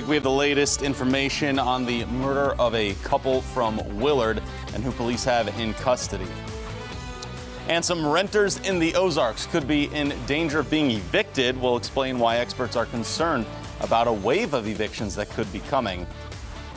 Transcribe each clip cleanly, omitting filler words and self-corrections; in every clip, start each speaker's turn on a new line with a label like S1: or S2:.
S1: We have the latest information on the murder of a couple from Willard and who police have in custody. And some renters in the Ozarks could be in danger of being evicted. We'll explain why experts are concerned about a wave of evictions that could be coming.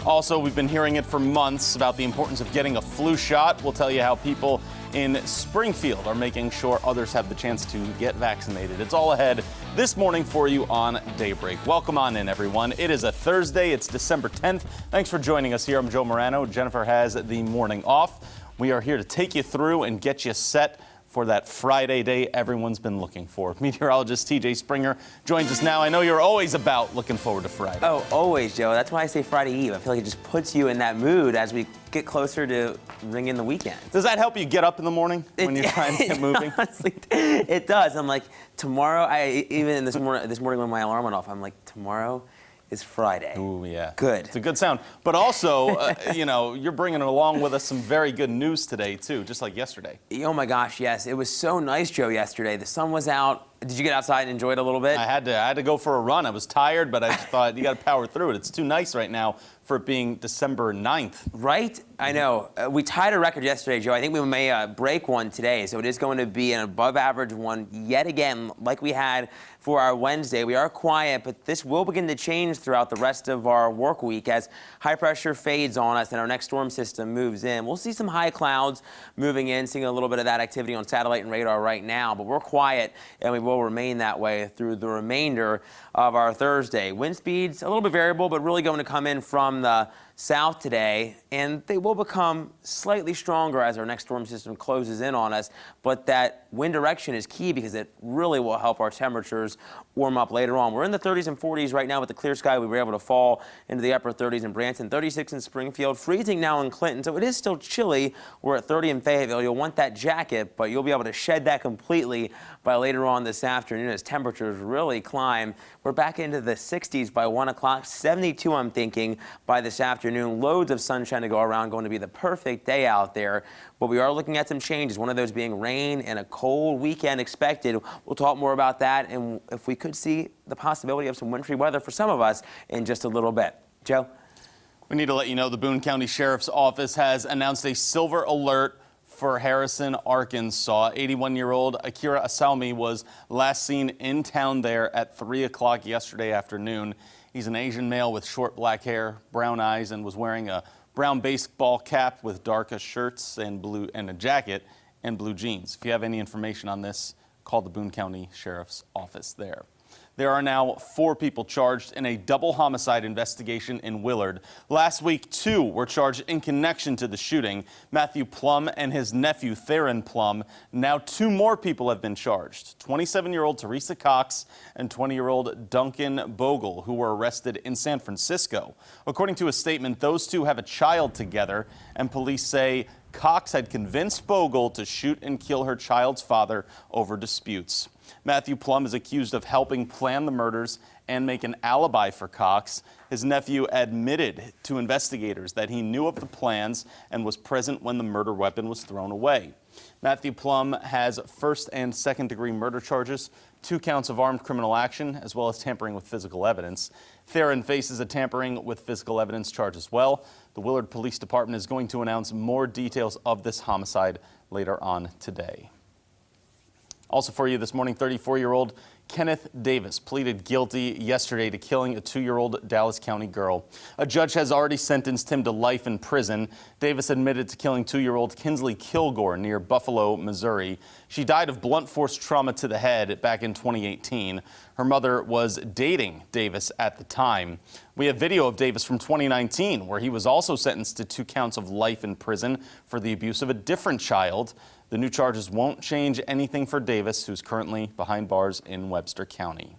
S1: Also, we've been hearing it for months about the importance of getting a flu shot. We'll tell you how people in Springfield are making sure others have the chance to get vaccinated. It's all ahead this morning for you on Daybreak. Welcome on in, everyone. It is a Thursday. It's December 10th. Thanks for joining us here. I'm Joe Morano. Jennifer has the morning off. We are here to take you through and get you set for that Friday day everyone's been looking for. Meteorologist Tj Springer joins us now. I know you're always about looking forward to Friday.
S2: Oh, always, Joe. That's why I say Friday Eve. I feel like it just puts you in that mood as we get closer to ring in the weekend.
S1: Does that help you get up in the morning when you're trying to get moving?
S2: Honestly, it does. I'm like, tomorrow, even this morning when my alarm went off, I'm like, tomorrow is Friday.
S1: Ooh, yeah.
S2: Good.
S1: It's a good sound. But also, you're bringing along with us some very good news today, too, just like yesterday.
S2: Oh, my gosh, yes. It was so nice, Joe, yesterday. The sun was out. Did you get outside and enjoy it a little bit?
S1: I had to go for a run. I was tired, but I just thought you got to power through it. It's too nice right now for it being December 9th.
S2: Right? I know. We tied a record yesterday, Joe. I think we may break one today, so it is going to be an above-average one yet again, like we had for our Wednesday. We are quiet, but this will begin to change throughout the rest of our work week as high pressure fades on us and our next storm system moves in. We'll see some high clouds moving in, seeing a little bit of that activity on satellite and radar right now, but we're quiet, and we will remain that way through the remainder of our Thursday. Wind speeds, a little bit variable, but really going to come in from the south today, and they will become slightly stronger as our next storm system closes in on us. But that wind direction is key because it really will help our temperatures warm up later on. We're in the 30s and 40s right now with the clear sky. We were able to fall into the upper 30s in Branson, 36 in Springfield, freezing now in Clinton. So it is still chilly. We're at 30 in Fayetteville. You'll want that jacket, but you'll be able to shed that completely by later on this afternoon as temperatures really climb. We're back into the 60s by 1 o'clock, 72 I'm thinking by this afternoon. Loads of sunshine to go around, going to be the perfect day out there. But we are looking at some changes, one of those being rain and a cold weekend expected. We'll talk more about that, and if we could see the possibility of some wintry weather for some of us in just a little bit. Joe?
S1: We need to let you know the Boone County Sheriff's Office has announced a silver alert for Harrison, Arkansas. 81-year-old Akira Asalmi was last seen in town there at 3 o'clock yesterday afternoon. He's an Asian male with short black hair, brown eyes, and was wearing a brown baseball cap with darker shirts and a jacket and blue jeans. If you have any information on this, call the Boone County Sheriff's Office there. There are now 4 people charged in a double homicide investigation in Willard. Last week, 2 were charged in connection to the shooting, Matthew Plum and his nephew, Theron Plum. Now 2 more people have been charged, 27-year-old Teresa Cox and 20-year-old Duncan Bogle, who were arrested in San Francisco. According to a statement, those 2 have a child together, and police say Cox had convinced Bogle to shoot and kill her child's father over disputes. Matthew Plum is accused of helping plan the murders and make an alibi for Cox. His nephew admitted to investigators that he knew of the plans and was present when the murder weapon was thrown away. Matthew Plum has first and second-degree murder charges, 2 counts of armed criminal action, as well as tampering with physical evidence. Theron faces a tampering with physical evidence charge as well. The Willard Police Department is going to announce more details of this homicide later on today. Also for you this morning, 34-year-old Kenneth Davis pleaded guilty yesterday to killing a 2-year-old Dallas County girl. A judge has already sentenced him to life in prison. Davis admitted to killing 2-year-old Kinsley Kilgore near Buffalo, Missouri. She died of blunt force trauma to the head back in 2018. Her mother was dating Davis at the time. We have video of Davis from 2019, where he was also sentenced to 2 counts of life in prison for the abuse of a different child. The new charges won't change anything for Davis, who's currently behind bars in Webster County.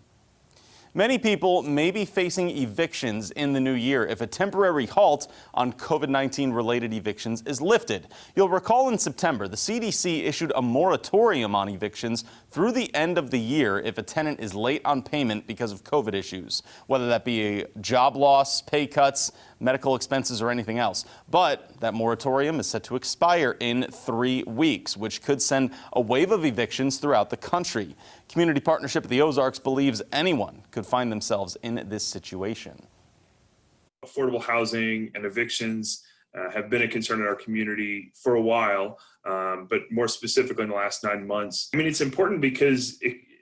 S1: Many people may be facing evictions in the new year if a temporary halt on COVID-19 related evictions is lifted. You'll recall in September, the CDC issued a moratorium on evictions through the end of the year if a tenant is late on payment because of COVID issues, whether that be a job loss, pay cuts, medical expenses, or anything else. But that moratorium is set to expire in 3 weeks, which could send a wave of evictions throughout the country. Community Partnership of the Ozarks believes anyone could find themselves in this situation.
S3: Affordable housing and evictions have been a concern in our community for a while, but more specifically in the last 9 months. I mean, it's important because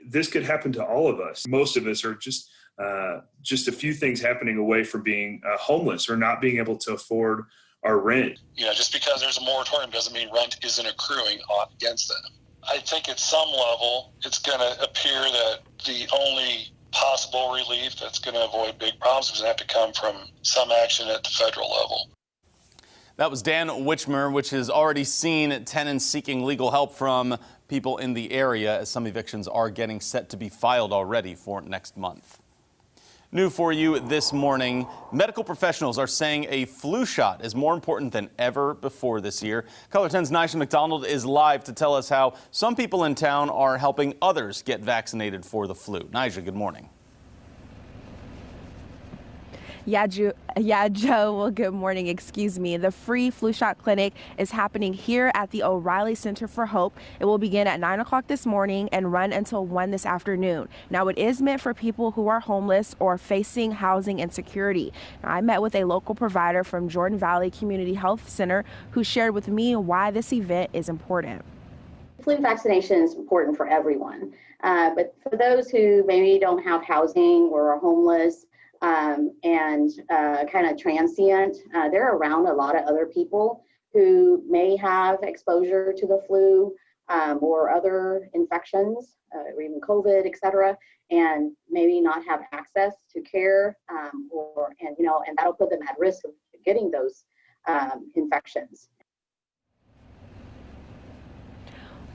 S3: this could happen to all of us. Most of us are just a few things happening away from being homeless or not being able to afford our rent.
S4: Just because there's a moratorium doesn't mean rent isn't accruing against them. I think at some level, it's going to appear that the only possible relief that's going to avoid big problems is going to have to come from some action at the federal level.
S1: That was Dan Witchmer, which has already seen tenants seeking legal help from people in the area, as some evictions are getting set to be filed already for next month. New for you this morning, medical professionals are saying a flu shot is more important than ever before this year. Color 10's Nisha McDonald is live to tell us how some people in town are helping others get vaccinated for the flu. Nisha, good morning.
S5: Yeah, Joe. Well, good morning. Excuse me. The free flu shot clinic is happening here at the O'Reilly Center for Hope. It will begin at 9 o'clock this morning and run until 1 this afternoon. Now, it is meant for people who are homeless or facing housing insecurity. Now, I met with a local provider from Jordan Valley Community Health Center who shared with me why this event is important.
S6: Flu vaccination is important for everyone, but for those who maybe don't have housing or are homeless, and kind of transient, they're around a lot of other people who may have exposure to the flu or other infections, or even COVID, etc., and maybe not have access to care, and that'll put them at risk of getting those infections.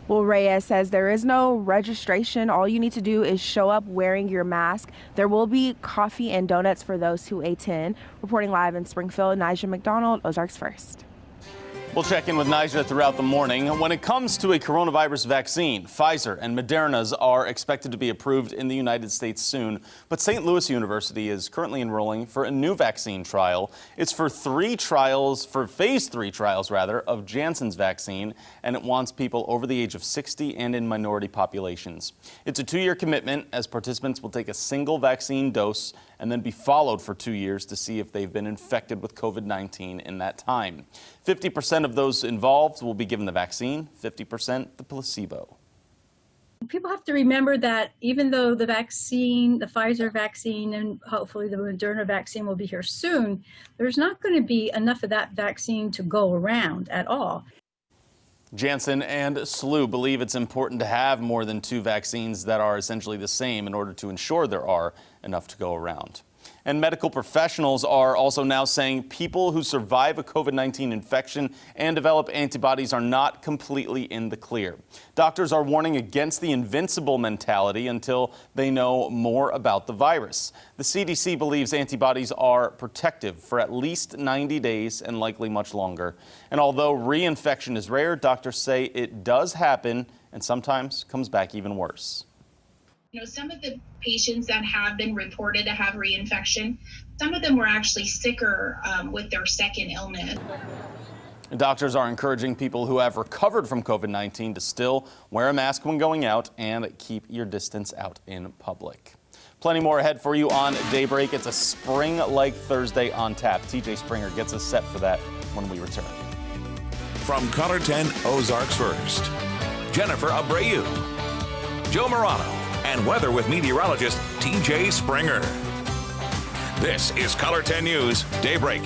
S5: Well, Reyes says there is no registration. All you need to do is show up wearing your mask. There will be coffee and donuts for those who attend. Reporting live in Springfield, Nisha McDonald, Ozarks First.
S1: We'll check in with Nisha throughout the morning. When it comes to a coronavirus vaccine, Pfizer and Moderna's are expected to be approved in the United States soon. But St. Louis University is currently enrolling for a new vaccine trial. It's for phase 3 trials, of Janssen's vaccine, and it wants people over the age of 60 and in minority populations. It's a 2-year commitment, as participants will take a single vaccine dose and then be followed for 2 years to see if they've been infected with COVID-19 in that time. 50% of those involved will be given the vaccine, 50% the placebo.
S7: People have to remember that even though the vaccine, the Pfizer vaccine, and hopefully the Moderna vaccine will be here soon, there's not going to be enough of that vaccine to go around at all.
S1: Janssen and SLU believe it's important to have more than 2 vaccines that are essentially the same in order to ensure there are enough to go around. And medical professionals are also now saying people who survive a COVID-19 infection and develop antibodies are not completely in the clear. Doctors are warning against the invincible mentality until they know more about the virus. The CDC believes antibodies are protective for at least 90 days and likely much longer. And although reinfection is rare, doctors say it does happen and sometimes comes back even worse.
S8: Some of the patients that have been reported to have reinfection, some of them were actually sicker with their second illness.
S1: Doctors are encouraging people who have recovered from COVID-19 to still wear a mask when going out and keep your distance out in public. Plenty more ahead for you on Daybreak. It's a spring-like Thursday on tap. Tj Springer gets us set for that when we return.
S9: From Color 10 Ozarks First, Jennifer Abreu, Joe Morano, and weather with meteorologist Tj Springer. This is Color 10 News Daybreak.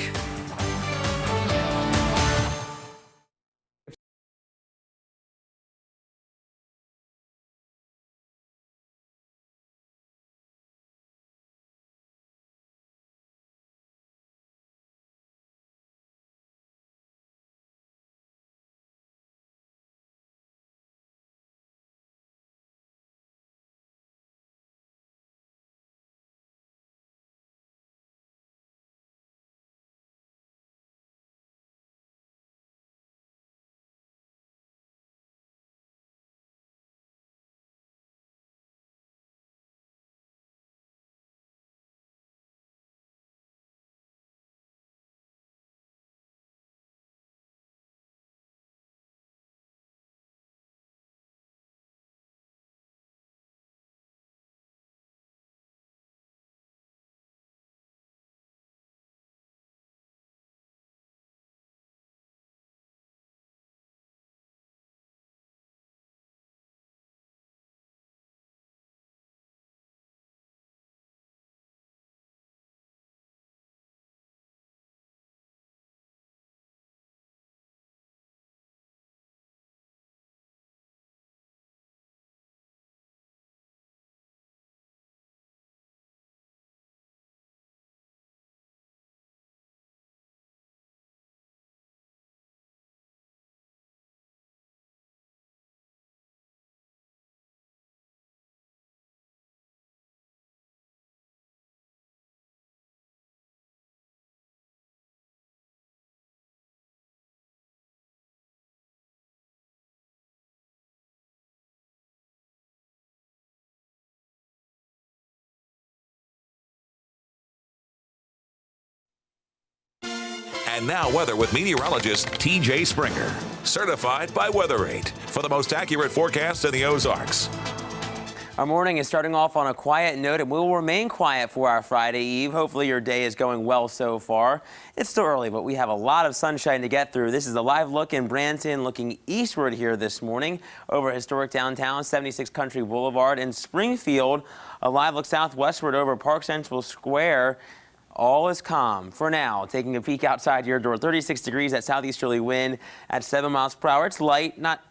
S9: And now weather with meteorologist Tj Springer, certified by Weather8 for the most accurate forecast in the Ozarks.
S2: Our morning is starting off on a quiet note, and we will remain quiet for our Friday Eve. Hopefully your day is going well so far. It's still early, but we have a lot of sunshine to get through. This is a live look in Branson, looking eastward here this morning over historic downtown 76 Country Boulevard. In Springfield, a live look southwestward over Park Central Square. All is calm for now. Taking a peek outside your door, 36 degrees, that southeasterly wind at 7 miles per hour. It's light, not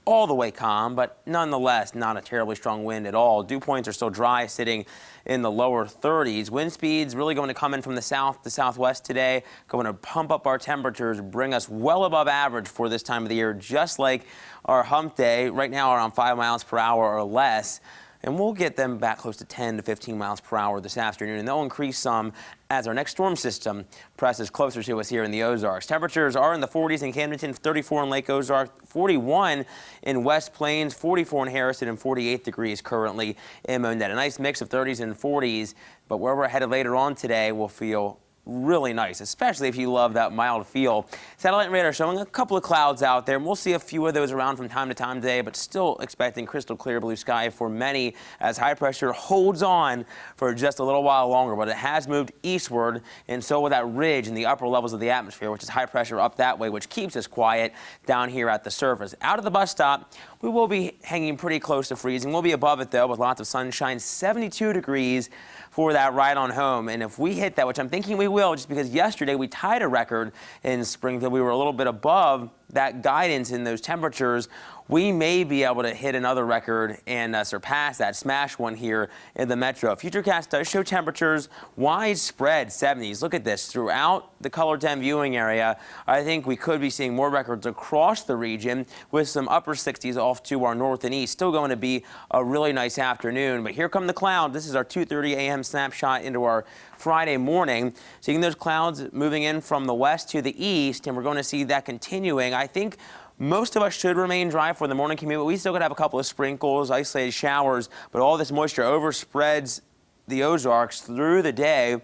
S2: all the way calm, but nonetheless not a terribly strong wind at all. Dew points are still dry, sitting in the lower 30s. Wind speeds really going to come in from the south to southwest today, going to pump up our temperatures, bring us well above average for this time of the year, just like our hump day. Right now around 5 miles per hour or less. And we'll get them back close to 10 to 15 miles per hour this afternoon, and they'll increase some as our next storm system presses closer to us here in the Ozarks. Temperatures are in the 40s in Camdenton, 34 in Lake Ozark, 41 in West Plains, 44 in Harrison, and 48 degrees currently in Monette. A nice mix of 30s and 40s, but where we're headed later on today will feel really nice, especially if you love that mild feel. Satellite radar showing a couple of clouds out there, and we'll see a few of those around from time to time today, but still expecting crystal clear blue sky for many as high pressure holds on for just a little while longer. But it has moved eastward, and so will that ridge in the upper levels of the atmosphere, which is high pressure up that way, which keeps us quiet down here at the surface. Out of the bus stop, we will be hanging pretty close to freezing. We'll be above it, though, with lots of sunshine, 72 degrees for that ride on home. And if we hit that, which I'm thinking we will, just because yesterday we tied a record in Springfield, we were a little bit above that guidance in those temperatures, we may be able to hit another record and surpass that, smash one here in the metro. Futurecast does show temperatures widespread 70s. Look at this. Throughout the Color 10 viewing area, I think we could be seeing more records across the region with some upper 60s off to our north and east. Still going to be a really nice afternoon. But here come the clouds. This is our 2:30 a.m. snapshot into our Friday morning. Seeing those clouds moving in from the west to the east, and we're going to see that continuing. I think most of us should remain dry for the morning commute, but we still could have a couple of sprinkles, isolated showers, but all this moisture overspreads the Ozarks through the day.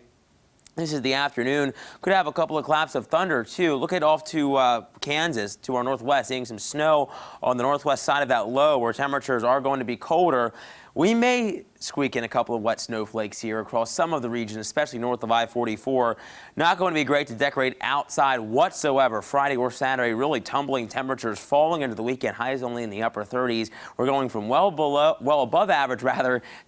S2: This is the afternoon. Could have a couple of claps of thunder, too. Look at off to Kansas, to our northwest, seeing some snow on the northwest side of that low where temperatures are going to be colder. We may squeak in a couple of wet snowflakes here across some of the region, especially north of I-44. Not going to be great to decorate outside whatsoever. Friday or Saturday, really tumbling temperatures falling into the weekend. Highs only in the upper 30s. We're going from well above average,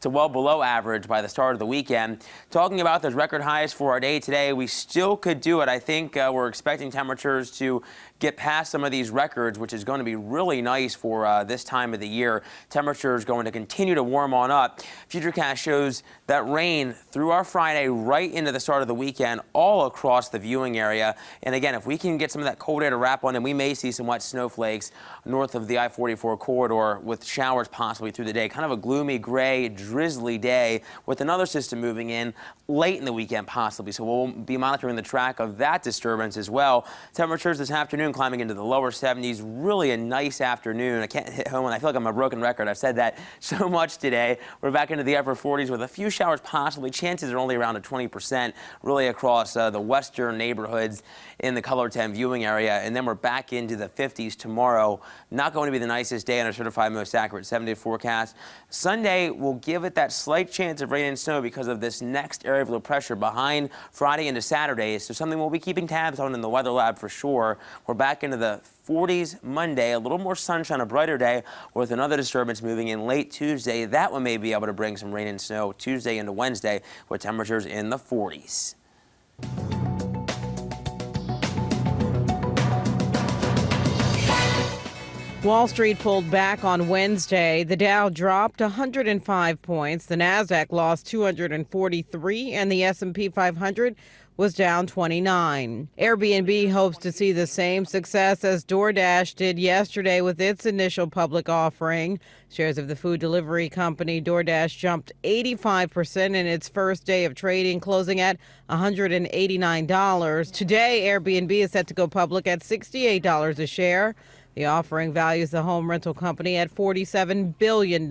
S2: to well below average by the start of the weekend. Talking about those record highs for our day today, we still could do it. I think we're expecting temperatures to get past some of these records, which is going to be really nice for this time of the year. Temperatures going to continue to warm on up. Futurecast shows that rain through our Friday right into the start of the weekend all across the viewing area. And again, if we can get some of that cold air to wrap on, and we may see some wet snowflakes north of the I-44 corridor with showers possibly through the day. Kind of a gloomy, gray, drizzly day with another system moving in late in the weekend possibly. So we'll be monitoring the track of that disturbance as well. Temperatures this afternoon climbing into the lower 70s. Really a nice afternoon. I can't hit home, and I feel like I'm a broken record. I've said that so much today. We're back into the upper 40s with a few showers possibly. Chances are only around a 20% really across the western neighborhoods in the Color 10 viewing area. And then we're back into the 50s tomorrow. Not going to be the nicest day on our certified most accurate 7-day forecast. Sunday will give it that slight chance of rain and snow because of this next area of low pressure behind Friday into Saturday. So something we'll be keeping tabs on in the weather lab for sure. We're back into the 40s Monday, a little more sunshine, a brighter day with another disturbance moving in late Tuesday. That one may be able to bring some rain and snow Tuesday into Wednesday with temperatures in the 40s.
S10: Wall Street pulled back on Wednesday. The Dow dropped 105 points. The Nasdaq lost 243, and the S&P 500 was down 29. Airbnb hopes to see the same success as DoorDash did yesterday with its initial public offering. Shares of the food delivery company DoorDash jumped 85% in its first day of trading, closing at $189. Today, Airbnb is set to go public at $68 a share. The offering values the home rental company at $47 billion.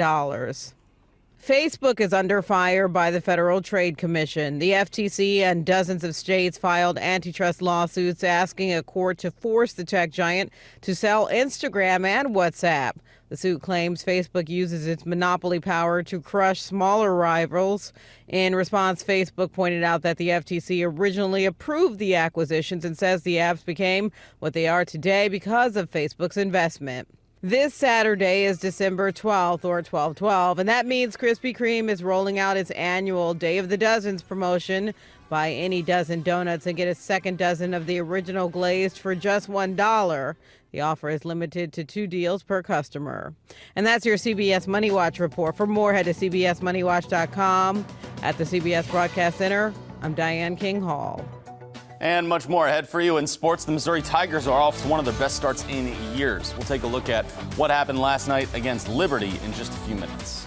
S10: Facebook is under fire by the Federal Trade Commission. The FTC and dozens of states filed antitrust lawsuits asking a court to force the tech giant to sell Instagram and WhatsApp. The suit claims Facebook uses its monopoly power to crush smaller rivals. In response, Facebook pointed out that the FTC originally approved the acquisitions and says the apps became what they are today because of Facebook's investment. This Saturday is December 12th, or 12/12, and that means Krispy Kreme is rolling out its annual Day of the Dozens promotion. Buy any dozen donuts and get a second dozen of the original glazed for just $1. The offer is limited to 2 deals per customer. And that's your CBS Money Watch report. For more, head to cbsmoneywatch.com. At the CBS Broadcast Center, I'm Diane King Hall.
S1: And much more ahead for you in sports. The Missouri Tigers are off to one of their best starts in years. We'll take a look at what happened last night against Liberty in just a few minutes.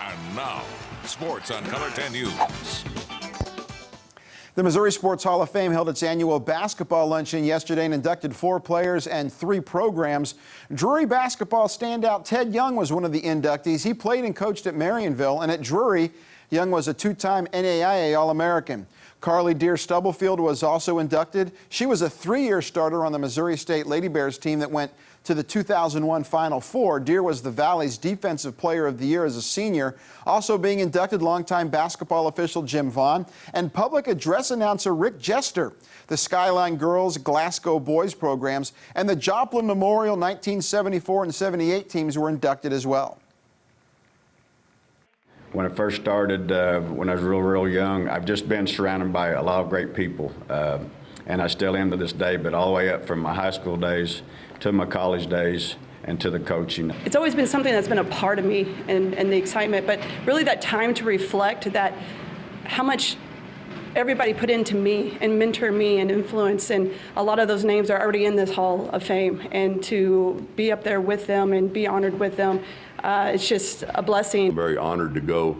S9: And now, sports on Color 10 News.
S11: The Missouri Sports Hall of Fame held its annual basketball luncheon yesterday and inducted 4 players and 3 programs. Drury basketball standout Ted Young was one of the inductees. He played and coached at Marionville, and at Drury, Young was a 2-time NAIA All-American. Carly Deere Stubblefield was also inducted. She was a 3-year starter on the Missouri State Lady Bears team that went to the 2001 Final Four. Deere was the Valley's Defensive Player of the Year as a senior. Also being inducted, longtime basketball official Jim Vaughn and public address announcer Rick Jester. The Skyline Girls, Glasgow Boys programs, and the Joplin Memorial 1974 and 78 teams were inducted as well.
S12: When I first started, when I was real young, I've just been surrounded by a lot of great people, and I still am to this day, but all the way up from my high school days to my college days and to the coaching.
S13: It's always been something that's been a part of me and the excitement, but really that time to reflect that how much everybody put into me and mentor me and influence, and a lot of those names are already in this Hall of Fame, and to be up there with them and be honored with them, it's just a blessing.
S14: I'm very honored to go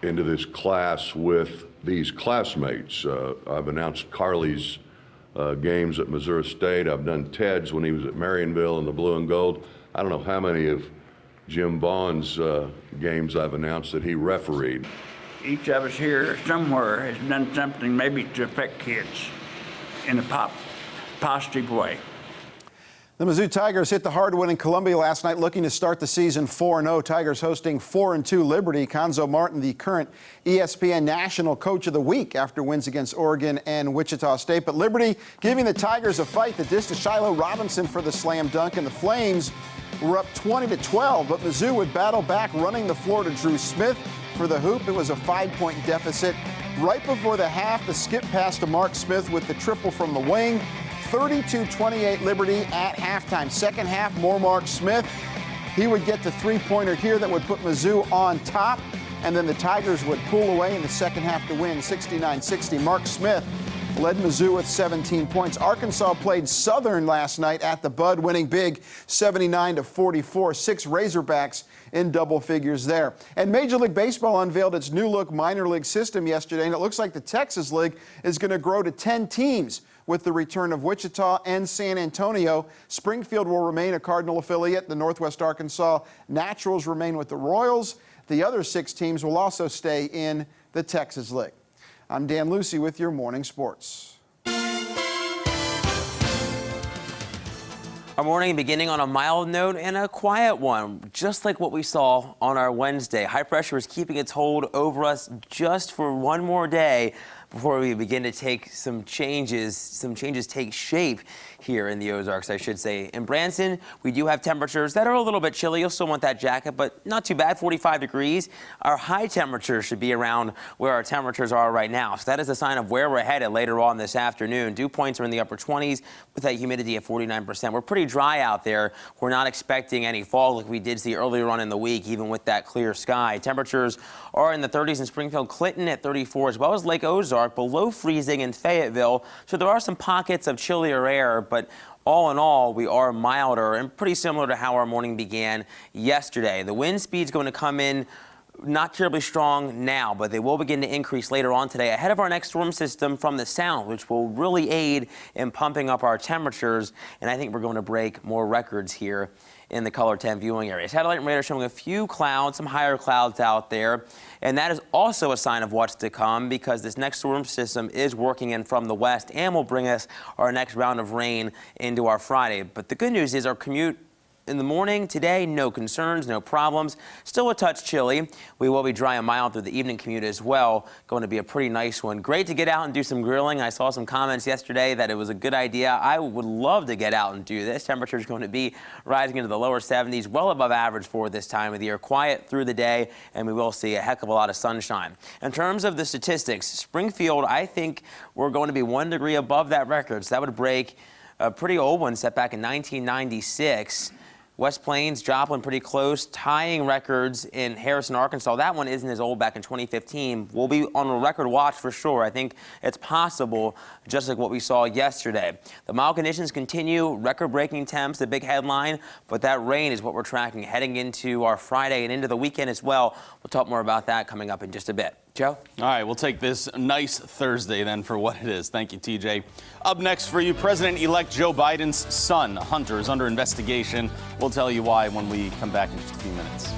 S14: into this class with these classmates. I've announced Carly's games at Missouri State. I've done Ted's when he was at Marionville in the blue and gold. I don't know how many of Jim Vaughn's games I've announced that he refereed.
S15: Each of us here somewhere has done something maybe to affect kids in a positive way.
S11: The Mizzou Tigers hit the hardwood in Columbia last night, looking to start the season 4-0. Tigers hosting 4-2 Liberty. Conzo Martin, the current ESPN National Coach of the Week after wins against Oregon and Wichita State. But Liberty giving the Tigers a fight. The dish to Shiloh Robinson for the slam dunk, and the Flames were up 20-12. But Mizzou would battle back, running the floor to Drew Smith for the hoop. It was a 5-point deficit. Right before the half, the skip pass to Mark Smith with the triple from the wing. 32-28 Liberty at halftime. Second half, more Mark Smith. He would get the three-pointer here that would put Mizzou on top, and then the Tigers would pull away in the second half to win 69-60. Mark Smith led Mizzou with 17 points. Arkansas played Southern last night at the Bud, winning big 79-44. 6 Razorbacks in double figures there. And Major League Baseball unveiled its new look minor league system yesterday, and it looks like the Texas League is going to grow to 10 teams with the return of Wichita and San Antonio. Springfield will remain a Cardinal affiliate. The Northwest Arkansas Naturals remain with the Royals. The other 6 teams will also stay in the Texas League. I'm Dan Lucy with your morning sports.
S2: Our morning beginning on a mild note and a quiet one, just like what we saw on our Wednesday. High pressure is keeping its hold over us just for one more day before we begin to take some changes take shape here in the Ozarks, I should say. In Branson, we do have temperatures that are a little bit chilly. You'll still want that jacket, but not too bad, 45 degrees. Our high temperatures should be around where our temperatures are right now. So that is a sign of where we're headed later on this afternoon. Dew points are in the upper 20s with that humidity at 49%. We're pretty dry out there. We're not expecting any fog like we did see earlier on in the week, even with that clear sky. Temperatures are in the 30s in Springfield, Clinton at 34, as well as Lake Ozark, below freezing in Fayetteville. So there are some pockets of chillier air, but all in all, we are milder and pretty similar to how our morning began yesterday. The wind speed's going to come in not terribly strong now, but they will begin to increase later on today ahead of our next storm system from the south, which will really aid in pumping up our temperatures. And I think we're going to break more records here in the Color 10 viewing area. Satellite radar showing a few clouds, some higher clouds out there. And that is also a sign of what's to come, because this next storm system is working in from the west and will bring us our next round of rain into our Friday. But the good news is our commute in the morning today, no concerns, no problems. Still a touch chilly. We will be dry and mild through the evening commute as well. Going to be a pretty nice one. Great to get out and do some grilling. I saw some comments yesterday that it was a good idea. I would love to get out and do this. Temperature is going to be rising into the lower 70s, well above average for this time of the year. Quiet through the day, and we will see a heck of a lot of sunshine. In terms of the statistics, Springfield, I think we're going to be 1 degree above that record. So that would break a pretty old one set back in 1996. West Plains, Joplin pretty close, tying records in Harrison, Arkansas. That one isn't as old, back in 2015. We'll be on a record watch for sure. I think it's possible, just like what we saw yesterday. The mild conditions continue, record-breaking temps, the big headline, but that rain is what we're tracking heading into our Friday and into the weekend as well. We'll talk more about that coming up in just a bit. Joe?
S1: All right, we'll take this nice Thursday then for what it is. Thank you, TJ. Up next for you, President-elect Joe Biden's son, Hunter, is under investigation. We'll tell you why when we come back in just a few minutes.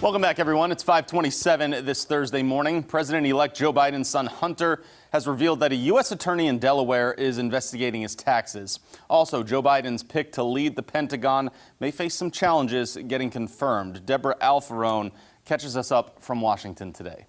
S1: Welcome back, everyone. It's 5:27 this Thursday morning. President-elect Joe Biden's son, Hunter, has revealed that a U.S. attorney in Delaware is investigating his taxes. Also, Joe Biden's pick to lead the Pentagon may face some challenges getting confirmed. Deborah Alfarone catches us up from Washington today.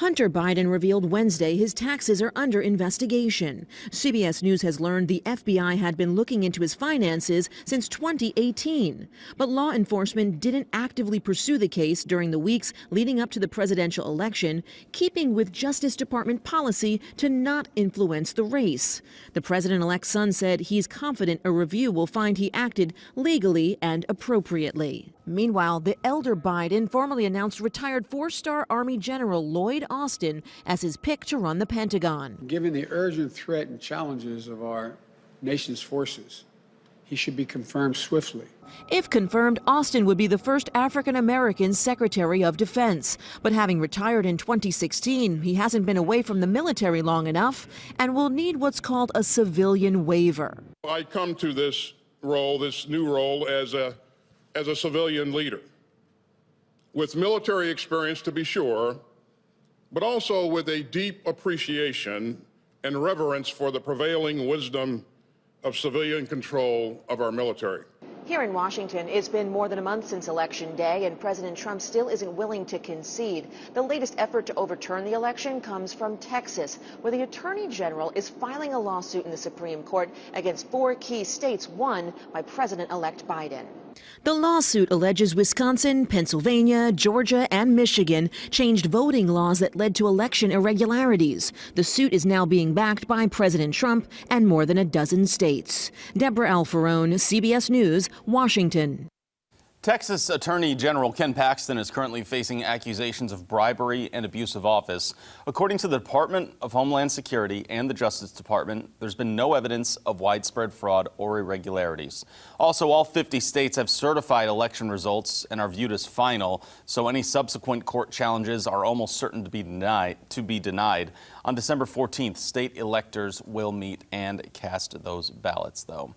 S16: Hunter Biden revealed Wednesday his taxes are under investigation. CBS News has learned the FBI had been looking into his finances since 2018. But law enforcement didn't actively pursue the case during the weeks leading up to the presidential election, keeping with Justice Department policy to not influence the race. The president-elect's son said he's confident a review will find he acted legally and appropriately. Meanwhile, the elder Biden formally announced retired four-star Army General Lloyd Austin as his pick to run the Pentagon.
S17: Given the urgent threat and challenges of our nation's forces, he should be confirmed swiftly.
S16: If confirmed, Austin would be the first African-American Secretary of Defense. But having retired in 2016, he hasn't been away from the military long enough and will need what's called a civilian waiver.
S18: I come to this role, this new role, as a civilian leader, with military experience to be sure, but also with a deep appreciation and reverence for the prevailing wisdom of civilian control of our military.
S16: Here in Washington, it's been more than a month since Election Day, and President Trump still isn't willing to concede. The latest effort to overturn the election comes from Texas, where the Attorney General is filing a lawsuit in the Supreme Court against 4 key states won by President-elect Biden. The lawsuit alleges Wisconsin, Pennsylvania, Georgia, and Michigan changed voting laws that led to election irregularities. The suit is now being backed by President Trump and more than a dozen states. Deborah Alfarone, CBS News, Washington.
S1: Texas Attorney General Ken Paxton is currently facing accusations of bribery and abuse of office. According to the Department of Homeland Security and the Justice Department, there's been no evidence of widespread fraud or irregularities. Also, all 50 states have certified election results and are viewed as final, so any subsequent court challenges are almost certain to be denied. On December 14th, state electors will meet and cast those ballots, though.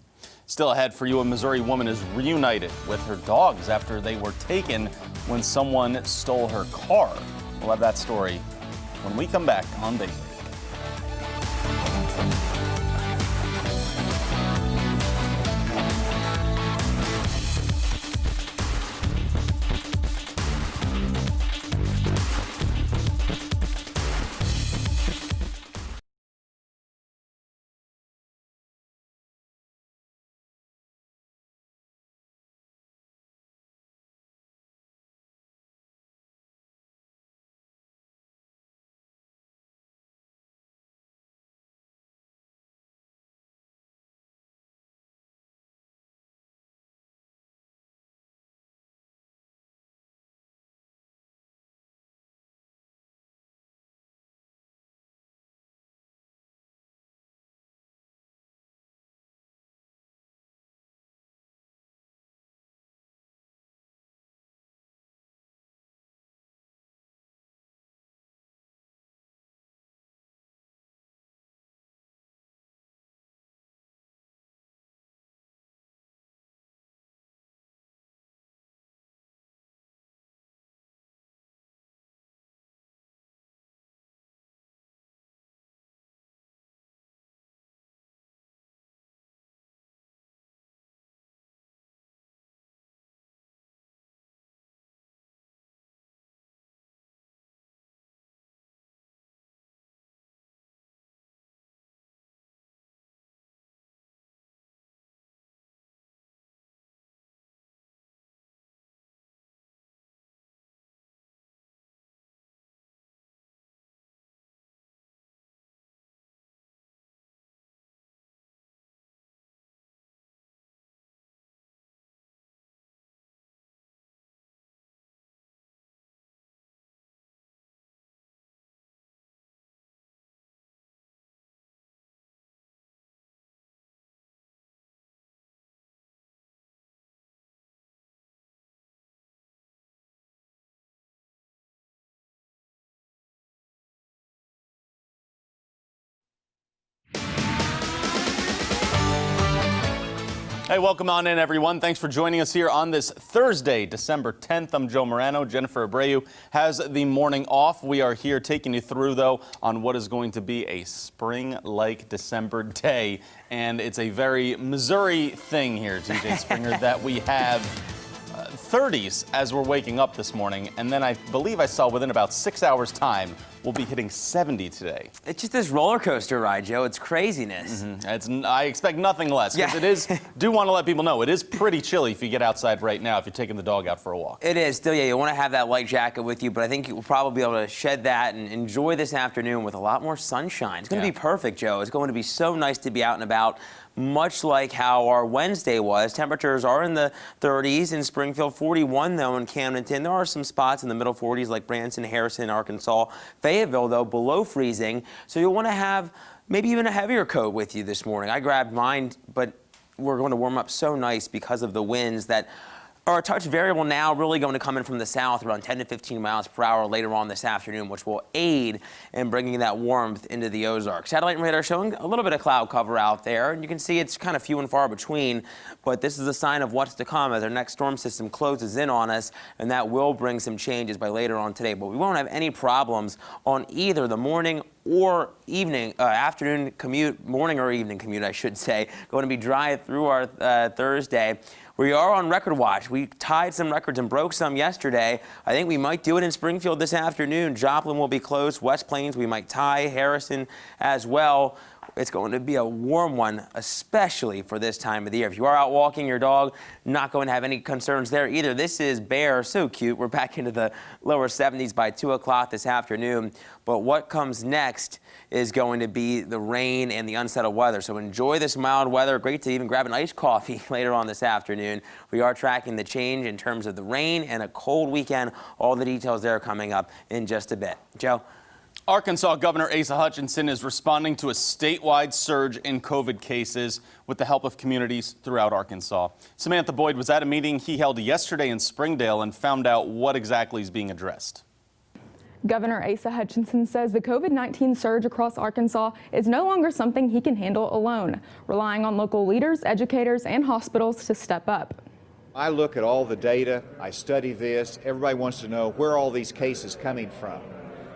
S1: Still ahead for you, a Missouri woman is reunited with her dogs after they were taken when someone stole her car. We'll have that story when we come back on Daybreak. Hey, welcome on in, everyone. Thanks for joining us here on this Thursday, December 10th. I'm Joe Morano. Jennifer Abreu has the morning off. We are here taking you through, though, on what is going to be a spring-like December day. And it's a very Missouri thing here, Tj Springer, that we have 30s as we're waking up this morning. And then I believe I saw within about 6 hours' time, we'll be hitting 70 today.
S2: It's just this roller coaster ride, Joe. It's craziness.
S1: I expect nothing less, because it is, do want to let people know, it is pretty chilly if you get outside right now, if you're taking the dog out for a walk.
S2: It is. Still, yeah, you want to have that light jacket with you, but I think you'll probably be able to shed that and enjoy this afternoon with a lot more sunshine. It's going to be perfect, Joe. It's going to be so nice to be out and about, much like how our Wednesday was. Temperatures are in the 30s in Springfield, 41 though in Camdenton. There are some spots in the middle 40s like Branson, Harrison, Arkansas. Fayetteville, though, below freezing. So you'll want to have maybe even a heavier coat with you this morning. I grabbed mine, but we're going to warm up so nice because of the winds that are a touch variable now, really going to come in from the south around 10 to 15 miles per hour later on this afternoon, which will aid in bringing that warmth into the Ozarks. Satellite and radar showing a little bit of cloud cover out there, and you can see it's kind of few and far between, but this is a sign of what's to come as our next storm system closes in on us, and that will bring some changes by later on today. But we won't have any problems on either the morning or evening, afternoon commute, morning or evening commute, I should say. Going to be dry through our Thursday. We are on record watch. We tied some records and broke some yesterday. I think we might do it in Springfield this afternoon. Joplin will be closed. West Plains, we might tie. Harrison as well. It's going to be a warm one, especially for this time of the year. If you are out walking your dog, not going to have any concerns there either. This is Bear, so cute. We're back into the lower 70s by 2 o'clock this afternoon. But what comes next is going to be the rain and the unsettled weather. So enjoy this mild weather. Great to even grab an iced coffee later on this afternoon. We are tracking the change in terms of the rain and a cold weekend. All the details there coming up in just a bit. Joe?
S1: Arkansas Governor Asa Hutchinson is responding to a statewide surge in COVID cases with the help of communities throughout Arkansas. Samantha Boyd was at a meeting he held yesterday in Springdale and found out what exactly is being addressed.
S19: Governor Asa Hutchinson says the COVID-19 surge across Arkansas is no longer something he can handle alone, relying on local leaders, educators, and hospitals to step up.
S20: I look at all the data, I study this, everybody wants to know where are all these cases coming from.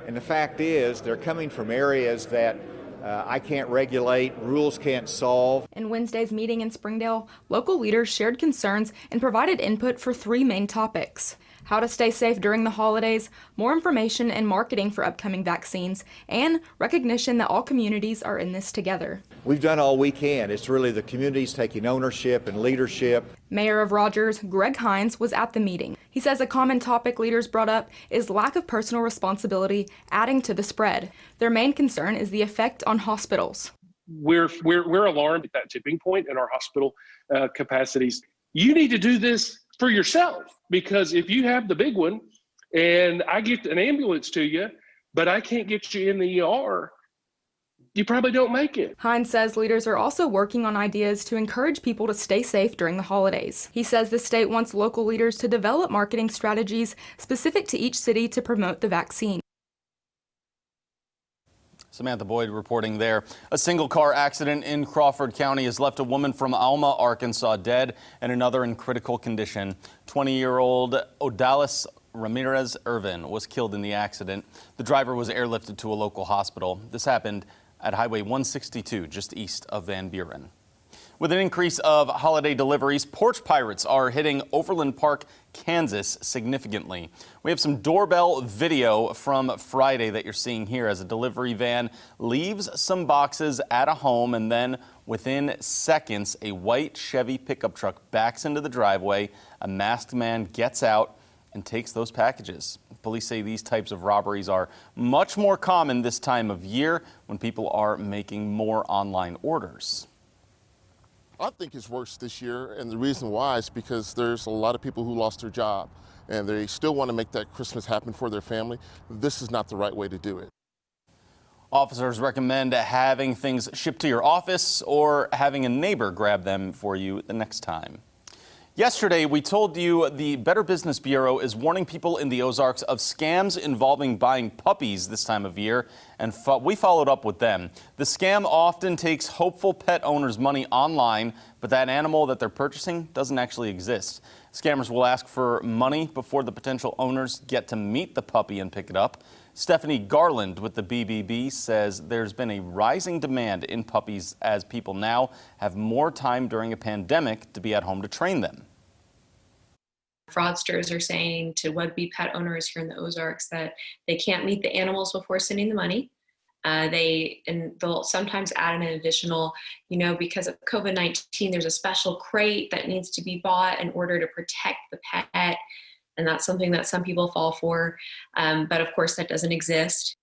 S20: And the fact is, they're coming from areas that I can't regulate, rules can't solve.
S19: In Wednesday's meeting in Springdale, local leaders shared concerns and provided input for 3 main topics: how to stay safe during the holidays, more information and marketing for upcoming vaccines, and recognition that all communities are in this together.
S20: We've done all we can. It's really the communities taking ownership and leadership.
S19: Mayor of Rogers, Greg Hines, was at the meeting. He says a common topic leaders brought up is lack of personal responsibility, adding to the spread. Their main concern is the effect on hospitals.
S21: We're alarmed at that tipping point in our hospital capacities. You need to do this for yourself, because if you have the big one and I get an ambulance to you, but I can't get you in the ER, you probably don't make it.
S19: Hines says leaders are also working on ideas to encourage people to stay safe during the holidays. He says the state wants local leaders to develop marketing strategies specific to each city to promote the vaccine.
S1: Samantha Boyd reporting there. A single car accident in Crawford County has left a woman from Alma, Arkansas dead and another in critical condition. 20-year-old Odalis Ramirez Irvin was killed in the accident. The driver was airlifted to a local hospital. This happened at Highway 162, just east of Van Buren. With an increase of holiday deliveries, porch pirates are hitting Overland Park, Kansas significantly. We have some doorbell video from Friday that you're seeing here as a delivery van leaves some boxes at a home, and then within seconds, a white Chevy pickup truck backs into the driveway. A masked man gets out and takes those packages. Police say these types of robberies are much more common this time of year when people are making more online orders.
S22: I think it's worse this year, and the reason why is because there's a lot of people who lost their job and they still want to make that Christmas happen for their family. This is not the right way to do it.
S1: Officers recommend having things shipped to your office or having a neighbor grab them for you the next time. Yesterday, we told you the Better Business Bureau is warning people in the Ozarks of scams involving buying puppies this time of year, and we followed up with them. The scam often takes hopeful pet owners' money online, but that animal that they're purchasing doesn't actually exist. Scammers will ask for money before the potential owners get to meet the puppy and pick it up. Stephanie Garland with the BBB says there's been a rising demand in puppies as people now have more time during a pandemic to be at home to train them.
S3: Fraudsters are saying to would-be pet owners here in the Ozarks that they can't meet the animals before sending the money. They'll sometimes add an additional, because of COVID-19, there's a special crate that needs to be bought in order to protect the pet. And that's something that some people fall for. But of course, that doesn't exist.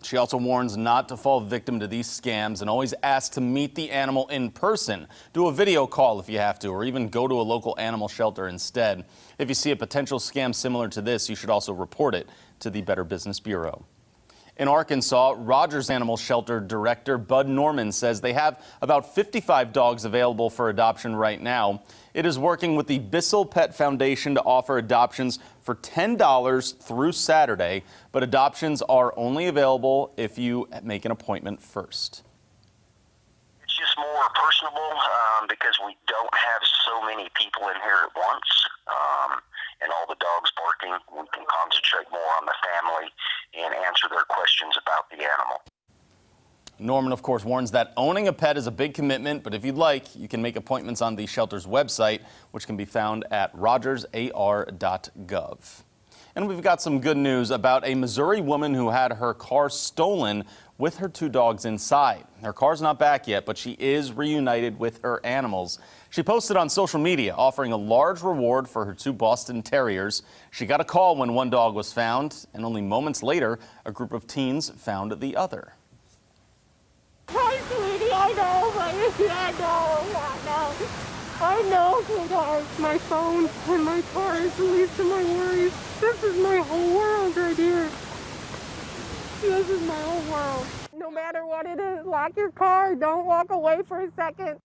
S1: She also warns not to fall victim to these scams and always asks to meet the animal in person. Do a video call if you have to, or even go to a local animal shelter instead. If you see a potential scam similar to this, you should also report it to the Better Business Bureau. In Arkansas, Rogers Animal Shelter Director Bud Norman says they have about 55 dogs available for adoption right now. It is working with the Bissell Pet Foundation to offer adoptions for $10 through Saturday, but adoptions are only available if you make an appointment first.
S4: It's just more personable because we don't have so many people in here at once. And all the dogs barking, we can concentrate more on the family and answer their questions about the animal.
S1: Norman, of course, warns that owning a pet is a big commitment, but if you'd like, you can make appointments on the shelter's website, which can be found at rogersar.gov. And we've got some good news about a Missouri woman who had her car stolen with her 2 dogs inside. Her car's not back yet, but she is reunited with her animals. She posted on social media offering a large reward for her 2 Boston Terriers. She got a call when one dog was found, and only moments later, a group of teens found the other.
S23: Hi, sweetie. I know, sweetheart. My phone and my car is the least of my worries. This is my whole world right here. This is my whole world. No matter what it is, lock your car. Don't walk away for a second.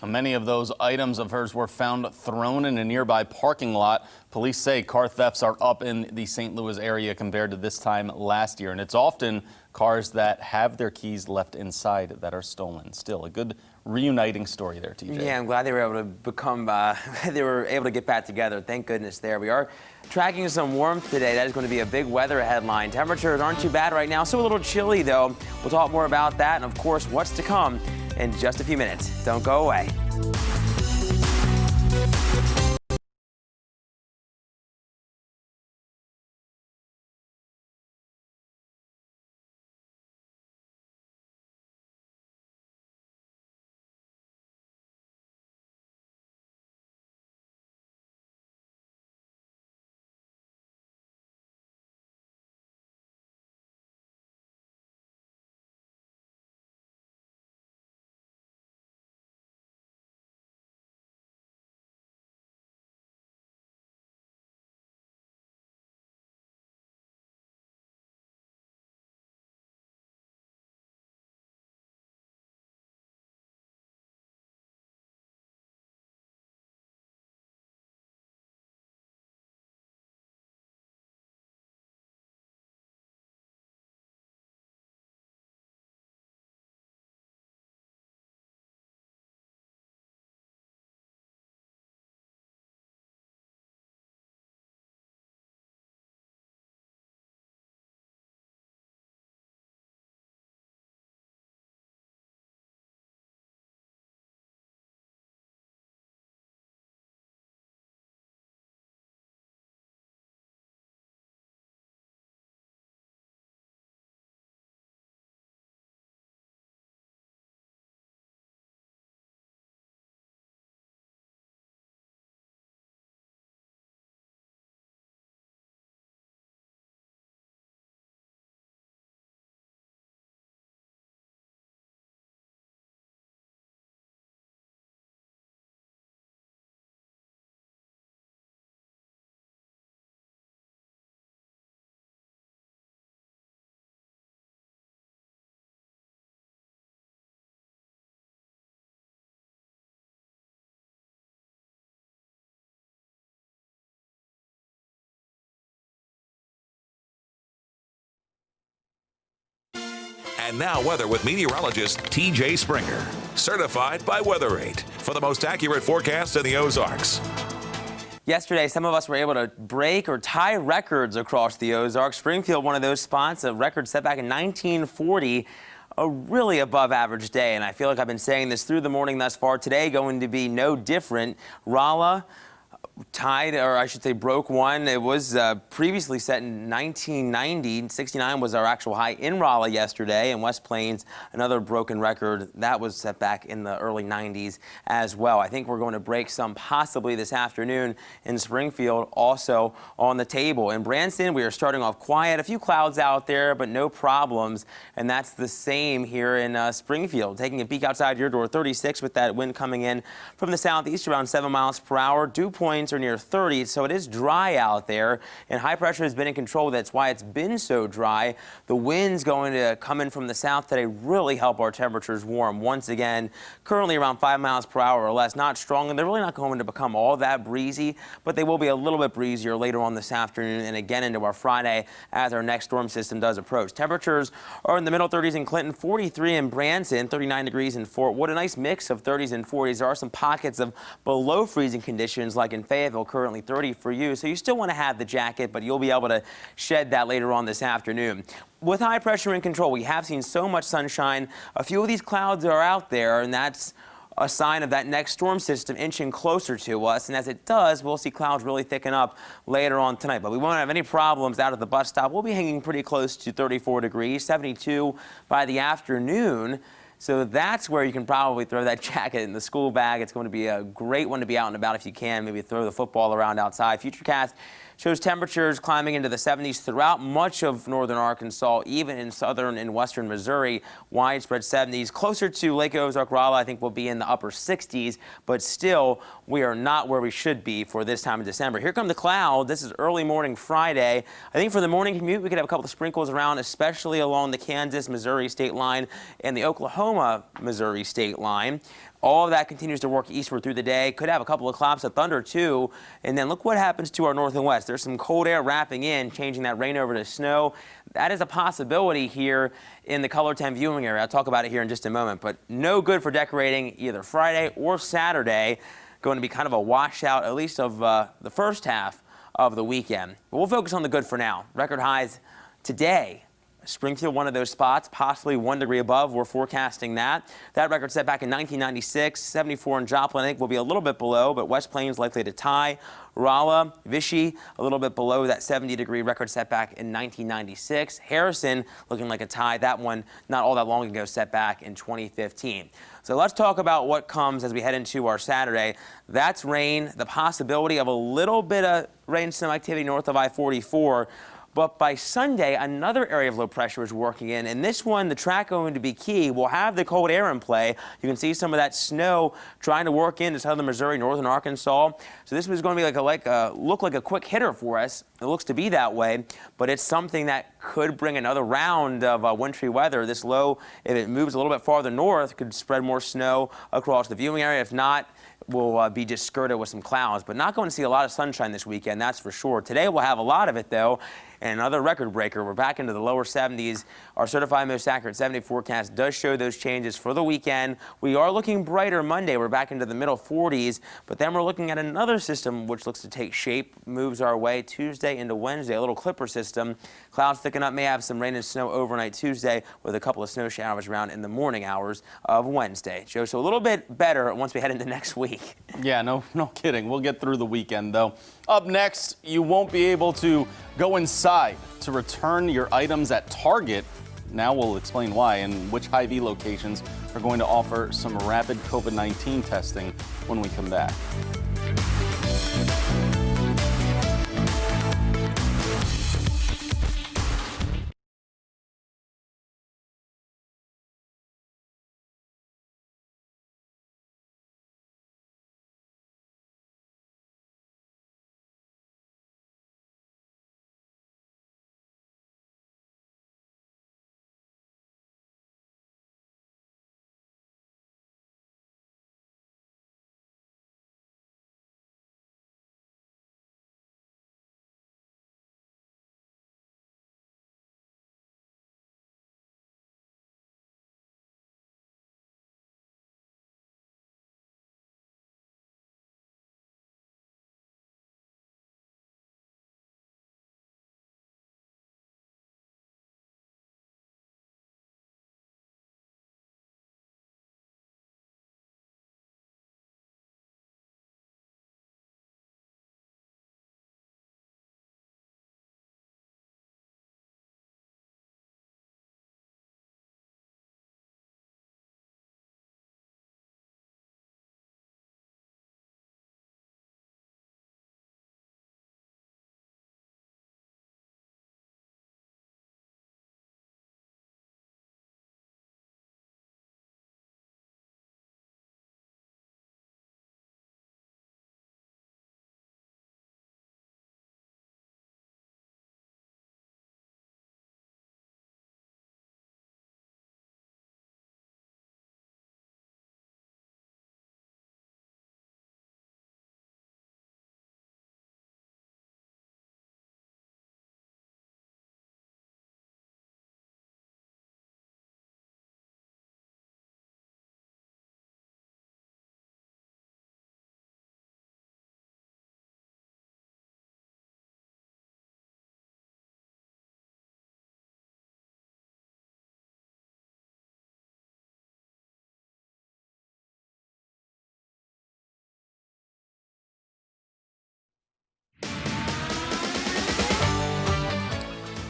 S1: Many of those items of hers were found thrown in a nearby parking lot. Police say car thefts are up in the St. Louis area compared to this time last year, and it's often cars that have their keys left inside that are stolen. Still, a good reuniting story there, TJ.
S2: Yeah, I'm glad they were able to they were able to get back together. Thank goodness there. We are tracking some warmth today. That is going to be a big weather headline. Temperatures aren't too bad right now. Still a little chilly, though. We'll talk more about that and, of course, what's to come in just a few minutes. Don't go away.
S9: And now weather with meteorologist Tj Springer, certified by WeatherRate for the most accurate forecast in the Ozarks.
S2: Yesterday, some of us were able to break or tie records across the Ozarks. Springfield, one of those spots, a record set back in 1940. A really above average day, and I feel like I've been saying this through the morning thus far. Today going to be no different. Rolla tied, or I should say broke one. It was previously set in 1990. 69 was our actual high in Rolla yesterday, and West Plains, another broken record. That was set back in the early 90s as well. I think we're going to break some possibly this afternoon in Springfield, also on the table. In Branson, we are starting off quiet. A few clouds out there, but no problems, and that's the same here in Springfield. Taking a peek outside your door, 36 with that wind coming in from the southeast around 7 miles per hour. Dew points are near 30, so it is dry out there, and high pressure has been in control. That's why it's been so dry. The wind's going to come in from the south today, really help our temperatures warm. Once again, currently around 5 miles per hour or less, not strong, and they're really not going to become all that breezy, but they will be a little bit breezier later on this afternoon and again into our Friday as our next storm system does approach. Temperatures are in the middle 30s in Clinton, 43 in Branson, 39 degrees in Fort Wood. A nice mix of 30s and 40s. There are some pockets of below freezing conditions like in Fayetteville, currently 30 for you. So you still want to have the jacket, but you'll be able to shed that later on this afternoon. With high pressure in control, we have seen so much sunshine. A few of these clouds are out there, and that's a sign of that next storm system inching closer to us. And as it does, we'll see clouds really thicken up later on tonight. But we won't have any problems out at the bus stop. We'll be hanging pretty close to 34 degrees, 72 by the afternoon. So that's where you can probably throw that jacket in the school bag. It's going to be a great one to be out and about if you can. Maybe throw the football around outside. Futurecast shows temperatures climbing into the 70s throughout much of northern Arkansas, even in southern and western Missouri. Widespread 70s. Closer to Lake Ozark, Rolla, I think we'll be in the upper 60s, but still, we are not where we should be for this time of December. Here come the clouds. This is early morning Friday. I think for the morning commute, we could have a couple of sprinkles around, especially along the Kansas-Missouri state line and the Oklahoma-Missouri state line. All of that continues to work eastward through the day. Could have a couple of claps of thunder, too. And then look what happens to our north and west. There's some cold air wrapping in, changing that rain over to snow. That is a possibility here in the Color 10 viewing area. I'll talk about it here in just a moment. But no good for decorating either Friday or Saturday. Going to be kind of a washout, at least of the first half of the weekend. But we'll focus on the good for now. Record highs today. Springfield, one of those spots, possibly 1 degree above. We're forecasting that. That record set back in 1996. 74 in Joplin, I think, will be a little bit below, but West Plains likely to tie. Rolla, Vichy, a little bit below that 70-degree record set back in 1996. Harrison looking like a tie. That one not all that long ago, set back in 2015. So let's talk about what comes as we head into our Saturday. That's rain, the possibility of a little bit of rain, some activity north of I-44. But by Sunday, another area of low pressure is working in, and this one, the track going to be key. We'll have the cold air in play. You can see some of that snow trying to work into southern Missouri, northern Arkansas. So this was going to be look like a quick hitter for us. It looks to be that way, but it's something that could bring another round of wintry weather. This low, if it moves a little bit farther north, could spread more snow across the viewing area. If not, we'll be just skirted with some clouds, but not going to see a lot of sunshine this weekend, that's for sure. Today we'll have a lot of it, though, and another record breaker. We're back into the lower 70s. Our certified most accurate 70 forecast does show those changes for the weekend. We are looking brighter Monday. We're back into the middle 40s, but then we're looking at another system which looks to take shape, moves our way Tuesday into Wednesday, a little clipper system. Clouds thicken up, may have some rain and snow overnight Tuesday with a couple of snow showers around in the morning hours of Wednesday. Joe, so a little bit better once we head into next week.
S1: Yeah, no kidding. We'll get through the weekend, though. Up next, you won't be able to go inside to return your items at Target. Now we'll explain why and which Hy-Vee locations are going to offer some rapid COVID-19 testing when we come back.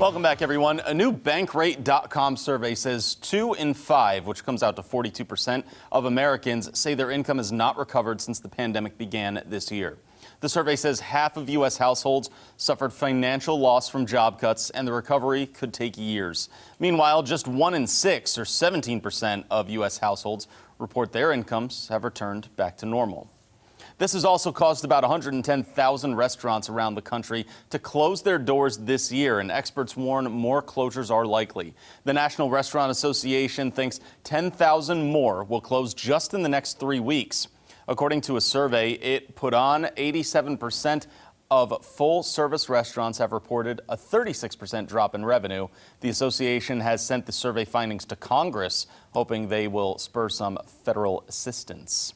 S1: Welcome back, everyone. A new Bankrate.com survey says 2 in 5, which comes out to 42% of Americans, say their income has not recovered since the pandemic began this year. The survey says half of U.S. households suffered financial loss from job cuts, and the recovery could take years. Meanwhile, just 1 in 6, or 17% of U.S. households, report their incomes have returned back to normal. This has also caused about 110,000 restaurants around the country to close their doors this year, and experts warn more closures are likely. The National Restaurant Association thinks 10,000 more will close just in the next 3 weeks. According to a survey it put on, 87% of full-service restaurants have reported a 36% drop in revenue. The association has sent the survey findings to Congress, hoping they will spur some federal assistance.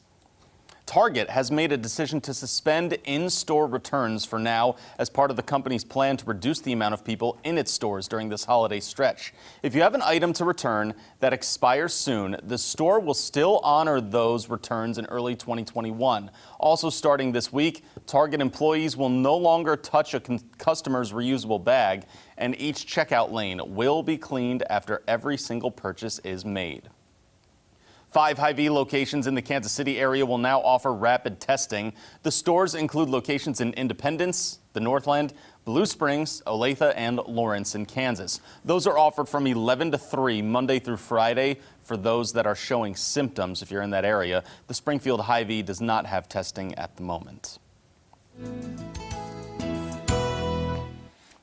S1: Target has made a decision to suspend in-store returns for now as part of the company's plan to reduce the amount of people in its stores during this holiday stretch. If you have an item to return that expires soon, the store will still honor those returns in early 2021. Also starting this week, Target employees will no longer touch a customer's reusable bag, and each checkout lane will be cleaned after every single purchase is made. 5 Hy-Vee locations in the Kansas City area will now offer rapid testing. The stores include locations in Independence, the Northland, Blue Springs, Olathe, and Lawrence in Kansas. Those are offered from 11 to 3 Monday through Friday for those that are showing symptoms if you're in that area. The Springfield Hy-Vee does not have testing at the moment.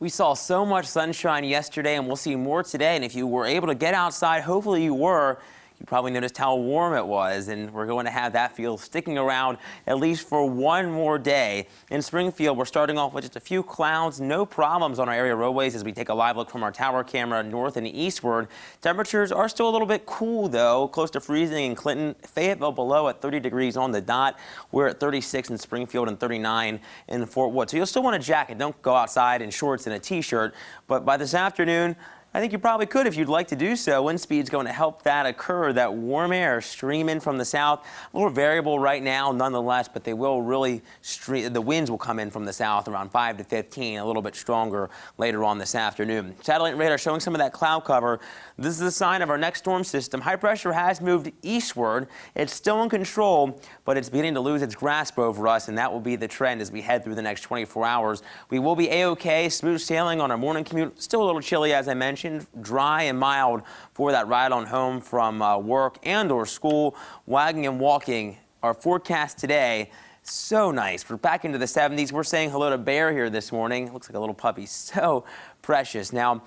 S2: We saw so much sunshine yesterday, and we'll see more today. And if you were able to get outside, hopefully you were, you probably noticed how warm it was, and we're going to have that feel sticking around at least for one more day. In Springfield, we're starting off with just a few clouds, no problems on our area roadways as we take a live look from our tower camera north and eastward. Temperatures are still a little bit cool, though, close to freezing in Clinton, Fayetteville below at 30 degrees on the dot. We're at 36 in Springfield and 39 in Fort Wood. So you'll still want a jacket. Don't go outside in shorts and a t-shirt. But by this afternoon, I think you probably could if you'd like to do so. Wind speed's going to help that occur. That warm air stream in from the south. A little variable right now, nonetheless, but they will really the winds will come in from the south around 5 to 15, a little bit stronger later on this afternoon. Satellite radar showing some of that cloud cover. This is a sign of our next storm system. High pressure has moved eastward. It's still in control, but it's beginning to lose its grasp over us, and that will be the trend as we head through the next 24 hours. We will be A-OK, smooth sailing on our morning commute. Still a little chilly, as I mentioned. Dry and mild for that ride on home from work and or school. Wagging and walking. Our forecast today, so nice. We're back into the 70s. We're saying hello to Bear here this morning. Looks like a little puppy. So precious. Now,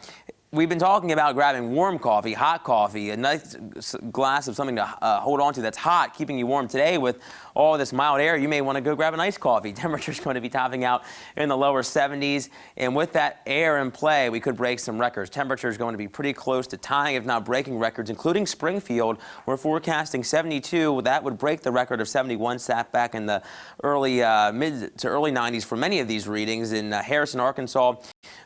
S2: we've been talking about grabbing warm coffee, hot coffee, a nice glass of something to hold on to that's hot, keeping you warm. Today with all this mild air, you may want to go grab an iced coffee. Temperature's going to be topping out in the lower 70s. And with that air in play, we could break some records. Temperature's going to be pretty close to tying, if not breaking records, including Springfield. We're forecasting 72. That would break the record of 71 set back in the early mid to early 90s for many of these readings. In Harrison, Arkansas,